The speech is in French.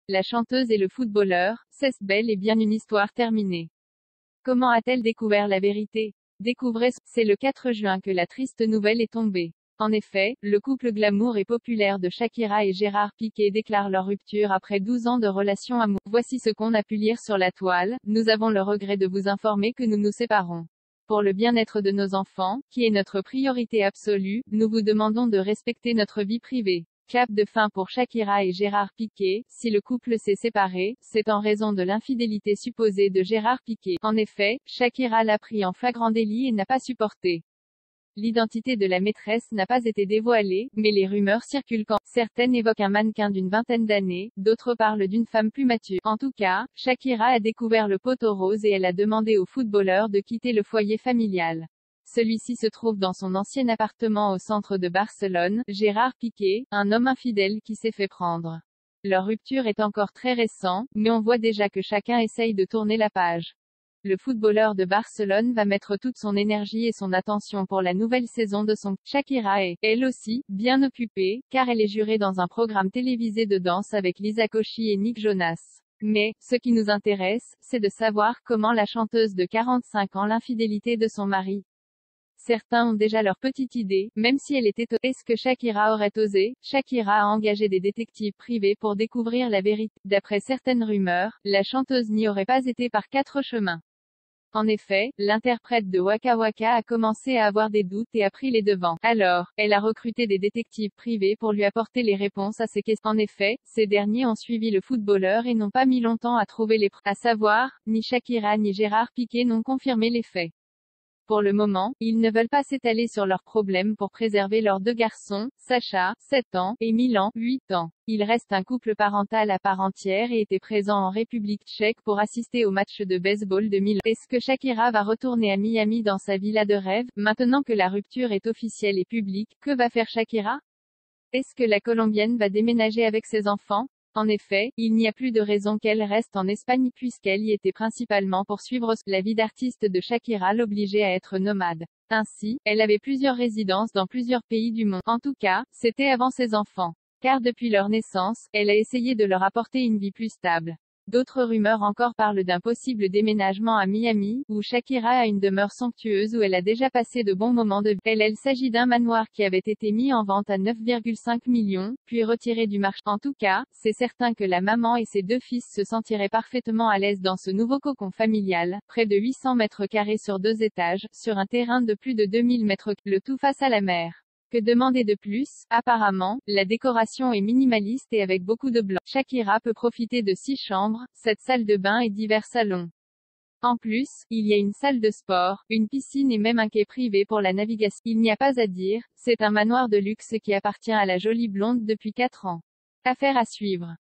La chanteuse et le footballeur, c'est bel et bien une histoire terminée. Comment a-t-elle découvert la vérité? Découvrez, c'est le 4 juin que la triste nouvelle est tombée. En effet, le couple glamour et populaire de Shakira et Gérard Piqué déclare leur rupture après 12 ans de relation amoureuse. Voici ce qu'on a pu lire sur la toile. Nous avons le regret de vous informer que nous nous séparons. Pour le bien-être de nos enfants, qui est notre priorité absolue, nous vous demandons de respecter notre vie privée. Clap de fin pour Shakira et Gérard Piqué. Si le couple s'est séparé, c'est en raison de l'infidélité supposée de Gérard Piqué. En effet, Shakira l'a pris en flagrant délit et n'a pas supporté. L'identité de la maîtresse n'a pas été dévoilée, mais les rumeurs circulent quand certaines évoquent un mannequin d'une vingtaine d'années, d'autres parlent d'une femme plus mature. En tout cas, Shakira a découvert le poteau rose et elle a demandé au footballeur de quitter le foyer familial. Celui-ci se trouve dans son ancien appartement au centre de Barcelone. Gérard Piqué, un homme infidèle qui s'est fait prendre. Leur rupture est encore très récente, mais on voit déjà que chacun essaye de tourner la page. Le footballeur de Barcelone va mettre toute son énergie et son attention pour la nouvelle saison de son. Shakira est, elle aussi, bien occupée, car elle est jurée dans un programme télévisé de danse avec Lisa Koshy et Nick Jonas. Mais, ce qui nous intéresse, c'est de savoir comment la chanteuse de 45 ans l'infidélité de son mari. Certains ont déjà leur petite idée, même si elle était. Est-ce que Shakira aurait osé? Shakira a engagé des détectives privés pour découvrir la vérité. D'après certaines rumeurs, la chanteuse n'y aurait pas été par 4 chemins. En effet, l'interprète de Waka Waka a commencé à avoir des doutes et a pris les devants. Alors, elle a recruté des détectives privés pour lui apporter les réponses à ses questions. En effet, ces derniers ont suivi le footballeur et n'ont pas mis longtemps à trouver les preuves. À savoir, ni Shakira ni Gérard Piqué n'ont confirmé les faits. Pour le moment, ils ne veulent pas s'étaler sur leurs problèmes pour préserver leurs 2 garçons, Sacha, 7 ans, et Milan, 8 ans. Ils restent un couple parental à part entière et étaient présents en République tchèque pour assister au match de baseball de Milan. Est-ce que Shakira va retourner à Miami dans sa villa de rêve? Maintenant que la rupture est officielle et publique, que va faire Shakira? Est-ce que la Colombienne va déménager avec ses enfants? En effet, il n'y a plus de raison qu'elle reste en Espagne puisqu'elle y était principalement pour suivre la vie d'artiste de Shakira l'obligeait à être nomade. Ainsi, elle avait plusieurs résidences dans plusieurs pays du monde. En tout cas, c'était avant ses enfants. Car depuis leur naissance, elle a essayé de leur apporter une vie plus stable. D'autres rumeurs encore parlent d'un possible déménagement à Miami, où Shakira a une demeure somptueuse où elle a déjà passé de bons moments de vie. Il s'agit d'un manoir qui avait été mis en vente à 9,5 millions, puis retiré du marché. En tout cas, c'est certain que la maman et ses 2 fils se sentiraient parfaitement à l'aise dans ce nouveau cocon familial, près de 800 mètres carrés sur 2 étages, sur un terrain de plus de 2000 mètres, le tout face à la mer. Que demander de plus? Apparemment, la décoration est minimaliste et avec beaucoup de blanc. Shakira peut profiter de 6 chambres, 7 salles de bain et divers salons. En plus, il y a une salle de sport, une piscine et même un quai privé pour la navigation. Il n'y a pas à dire, c'est un manoir de luxe qui appartient à la jolie blonde depuis 4 ans. Affaire à suivre.